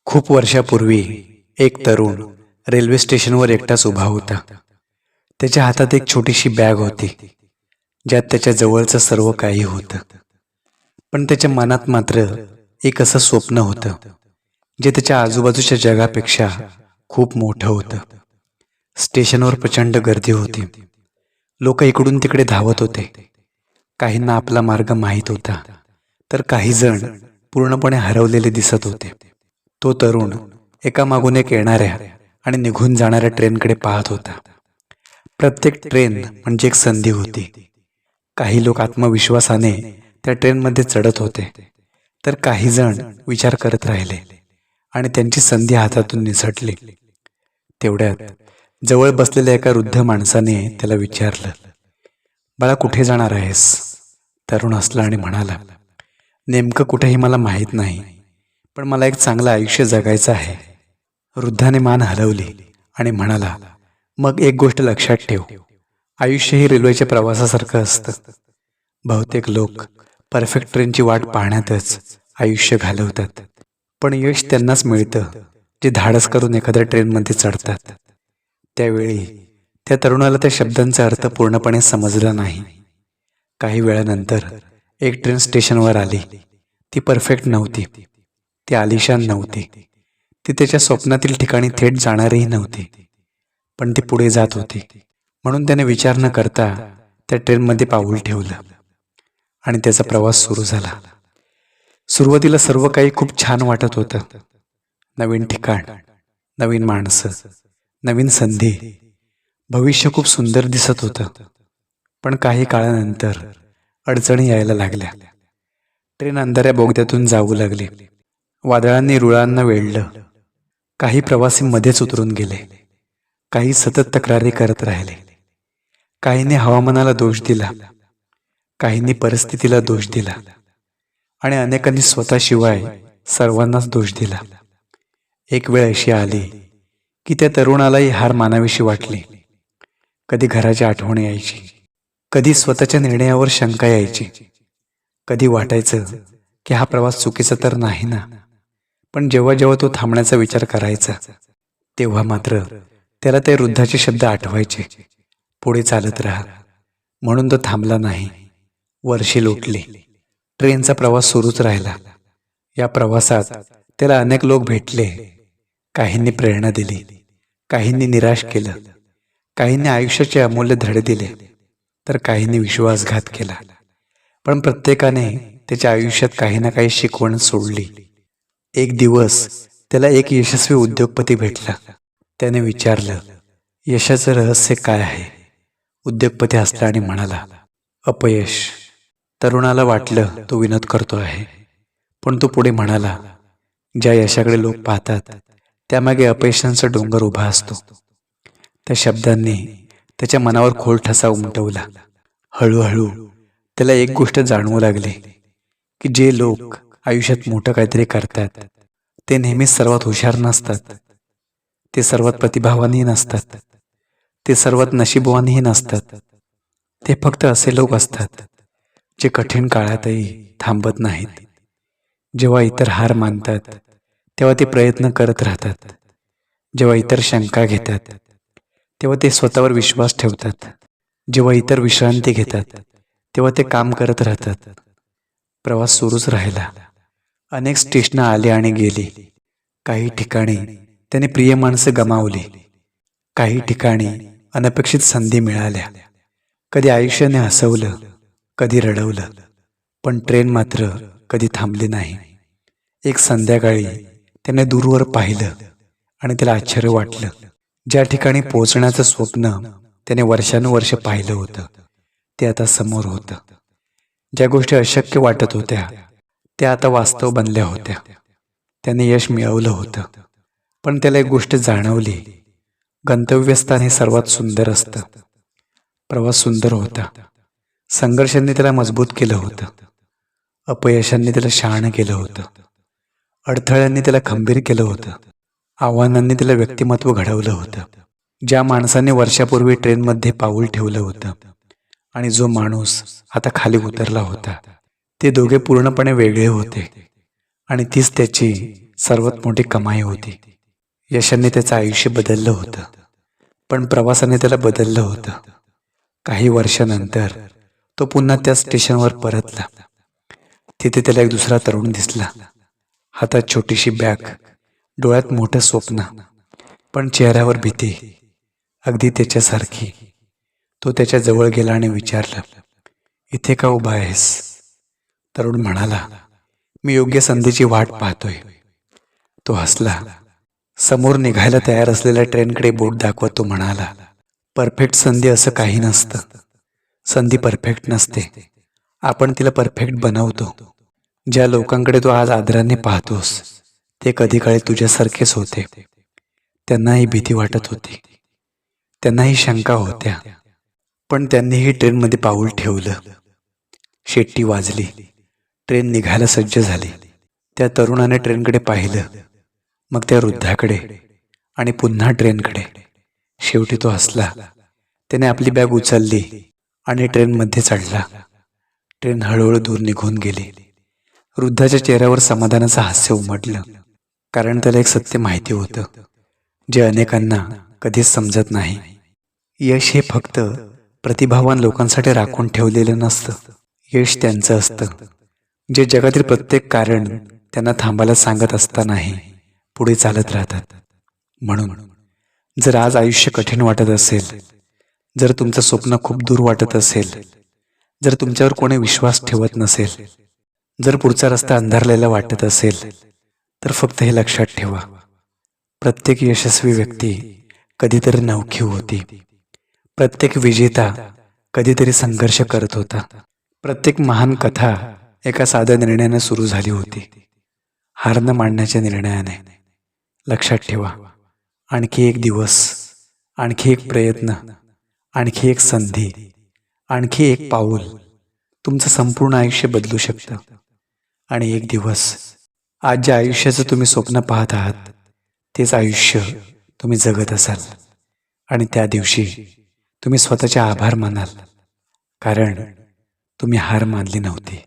खूप वर्षापूर्वी एक तरुण रेल्वे स्टेशनवर एकटाच उभा होता. त्याच्या हातात एक छोटीशी बॅग होती, ज्यात त्याच्या जवळचं सर्व काही होतं. पण त्याच्या मनात मात्र एक असं स्वप्न होतं, जे त्याच्या आजूबाजूच्या जगापेक्षा खूप मोठं होतं. स्टेशनवर प्रचंड गर्दी होती. लोक इकडून तिकडे धावत होते. काहींना आपला मार्ग माहीत होता, तर काही जण पूर्णपणे हरवलेले दिसत होते. तो तरुण एकामागून एक येणाऱ्या आणि निघून जाणाऱ्या ट्रेनकडे पाहत होता. प्रत्येक ट्रेन म्हणजे एक संधी होती. काही लोक आत्मविश्वासाने त्या ट्रेनमध्ये चढत होते, तर काही जण विचार करत राहिले आणि त्यांची संधी हातातून निसटली. तेवढ्यात जवळ बसलेल्या एका वृद्ध माणसाने त्याला विचारलं, "बाळा, कुठे जाणार आहेस?" तरुण हसला आणि म्हणाला, "नेमकं कुठेही मला माहीत नाही, पण मला एक चांगलं आयुष्य जगायचं आहे." वृद्धाने मान हलवली आणि म्हणाला, "मग एक गोष्ट लक्षात ठेव, आयुष्य ही रेल्वेच्या प्रवासासारखं असतं. बहुतेक लोक परफेक्ट ट्रेनची वाट पाहण्यातच आयुष्य घालवतात, पण यश त्यांनाच मिळतं जे धाडस करून एखाद्या ट्रेनमध्ये चढतात." त्यावेळी त्या तरुणाला त्या शब्दांचा अर्थ पूर्णपणे समजला नाही. काही वेळानंतर एक ट्रेन स्टेशनवर आली. ती परफेक्ट नव्हती, ती आलिशान नव्हती, ती त्याच्या स्वप्नातील ठिकाणी थेट जाणारही नव्हती, पण ती पुढे जात होती. म्हणून त्याने विचार न करता त्या ट्रेनमध्ये पाऊल ठेवलं आणि त्याचा प्रवास सुरू झाला. सुरुवातीला सर्व काही खूप छान वाटत होतं. नवीन ठिकाण, नवीन माणसं, नवीन संधी, भविष्य खूप सुंदर दिसत होतं. पण काही काळानंतर अडचणी यायला लागल्या. ट्रेन अंधाऱ्या बोगद्यातून जाऊ लागली. वादळांनी रुळांना वेढलं. काही प्रवासी मध्येच उतरून गेले. काही सतत तक्रारी करत राहिले. काहींनी हवामानाला दोष दिला, काहींनी परिस्थितीला दोष दिला आणि अनेकांनी स्वतःशिवाय सर्वांनाच दोष दिला. एक वेळ अशी आली की त्या तरुणालाही हार मानावीशी वाटली. कधी घराची आठवण यायची, कधी स्वतःच्या निर्णयावर शंका यायची, कधी वाटायचं की हा प्रवास चुकीचा तर नाही ना. पण जेव्हा जेव्हा तो थांबण्याचा विचार करायचा, तेव्हा मात्र त्याला त्या वृद्धाचे शब्द आठवायचे, "पुढे चालत राहा." म्हणून तो थांबला नाही. वर्षे लोटली. ट्रेनचा प्रवास सुरूच राहिला. या प्रवासात त्याला अनेक लोक भेटले. काहींनी प्रेरणा दिली, काहींनी निराश केलं, काहींनी आयुष्याचे अमूल्य धडे दिले, तर काहींनी विश्वासघात केला. पण प्रत्येकाने त्याच्या आयुष्यात काही ना काही शिकवण सोडली. एक दिवस त्याला एक यशस्वी उद्योगपती भेटला. त्याने विचारलं, "यशाचं रहस्य काय आहे?" उद्योगपती हसला आणि म्हणाला, "अपयश." तरुणाला वाटलं तो विनोद करतो आहे, पण तो पुढे म्हणाला, "ज्या यशाकडे लोक पाहतात, त्यामागे अपयशांचा डोंगर उभा असतो." त्या शब्दांनी त्याच्या मनावर खोल ठसा उमटवला. हळूहळू त्याला एक गोष्ट जाणवू लागली की जे लोक आयुष्यात मोठं काहीतरी करतात, ते नेहमीच सर्वात हुशार नसतात, ते सर्वात प्रतिभावानही नसतात, ते सर्वात नशीबवानही नसतात. ते फक्त असे लोक असतात जे कठीण काळातही थांबत नाहीत. जेव्हा इतर हार मानतात, तेव्हा ते प्रयत्न करत राहतात. जेव्हा इतर शंका घेतात, तेव्हा ते स्वतःवर विश्वास ठेवतात. जेव्हा इतर विश्रांती घेतात, तेव्हा ते काम करत राहतात. प्रवास सुरूच राहिला. अनेक स्टेशनं आली आणि गेली. काही ठिकाणी त्याने प्रिय माणसं गमावली, काही ठिकाणी अनपेक्षित संधी मिळाल्या. कधी आयुष्याने हसवलं, कधी रडवलं, पण ट्रेन मात्र कधी थांबली नाही. एक संध्याकाळी त्याने दूरवर पाहिलं आणि त्याला आश्चर्य वाटलं. ज्या ठिकाणी पोहोचण्याचं स्वप्न त्याने वर्षानुवर्ष पाहिलं होतं, ते आता समोर होतं. ज्या गोष्टी अशक्य वाटत होत्या, त्या आता वास्तव बनल्या होत्या. त्याने यश मिळवलं होतं, पण त्याला एक गोष्ट जाणवली, गंतव्यस्थान हे सर्वात सुंदर असतं. प्रवास सुंदर होता. संघर्षांनी त्याला मजबूत केलं होतं. अपयशांनी त्याला शहाणं केलं होतं. अडथळ्यांनी त्याला खंबीर केलं होतं. आव्हानांनी त्याला व्यक्तिमत्व घडवलं होतं. ज्या माणसाने वर्षापूर्वी ट्रेनमध्ये पाऊल ठेवलं होतं आणि जो माणूस आता खाली उतरला होता, ते दोघे पूर्णपणे वेगळे होते. आणि तीच त्याची सर्वात मोठी कमाई होती. यशाने त्याचं आयुष्य बदललं होतं, पण प्रवासाने त्याला बदललं होतं. काही वर्षानंतर तो पुन्हा त्या स्टेशनवर परतला. तिथे त्याला एक दुसरा तरुण दिसला. हातात छोटीशी बॅग, डोळ्यात मोठं स्वप्न, पण चेहऱ्यावर भीती, अगदी त्याच्यासारखी. तो त्याच्या जवळ गेला आणि विचारलं, इथे का उभा आहेस? तरुण म्हणाला, मी योग्य संधीची वाट पाहतोय. तो हसला. समोर निघायला तयार असलेल्या ट्रेनकडे बोट दाखवत तो म्हणाला, परफेक्ट संधी असं काही नसतं. संधी परफेक्ट नसते, आपण तिला परफेक्ट बनवतो. ज्या लोकांकडे तू आज आदराने पाहतोस ते कधी काळी तुझ्यासारखेच होते. त्यांनाही भीती वाटत होती, त्यांनाही शंका होत्या, पण त्यांनीही ट्रेनमध्ये पाऊल ठेवलं. शेट्टी वाजली. ट्रेन निघायला सज्ज झाली. त्या तरुणाने ट्रेनकडे पाहिलं, मग त्या वृद्धाकडे आणि पुन्हा ट्रेनकडे. शेवटी तो हसला. त्याने आपली बॅग उचलली आणि ट्रेनमध्ये चढला. ट्रेन हळूहळू दूर निघून गेली. वृद्धाच्या चेहऱ्यावर समाधानाचं हास्य उमटलं, कारण त्याला एक सत्य माहिती होतं, जे अनेकांना कधीच समजत नाही. यश हे फक्त प्रतिभावान लोकांसाठी राखून ठेवलेलं नसतं. यश त्यांचं असतं जे जगातील प्रत्येक कारण त्यांना थांबायला सांगत असतानाही पुढे चालत राहतात. म्हणून जर आज आयुष्य कठीण वाटत असेल, जर तुमचं स्वप्न खूप दूर वाटत असेल, जर तुमच्यावर कोणी विश्वास ठेवत नसेल, जर पुढचा रस्ता अंधारलेला वाटत असेल, तर फक्त हे लक्षात ठेवा, प्रत्येक यशस्वी व्यक्ती कधीतरी नवखी होती. प्रत्येक विजेता कधीतरी संघर्ष करत होता. प्रत्येक महान कथा एका साध्या निर्णयाने सुरू झाली होती, हार न मानण्याच्या निर्णयाने. लक्षात ठेवा, आणखी एक दिवस, आणखी एक प्रयत्न, आणखी एक संधी, आणखी एक पाऊल तुमचं संपूर्ण आयुष्य बदलू शकतं. आणि एक दिवस आज ज्या आयुष्याचं तुम्ही स्वप्न पाहत आहात तेच आयुष्य तुम्ही जगत असाल. आणि त्या दिवशी तुम्ही स्वतःचे आभार मानाल, कारण तुम्ही हार मानली नव्हती.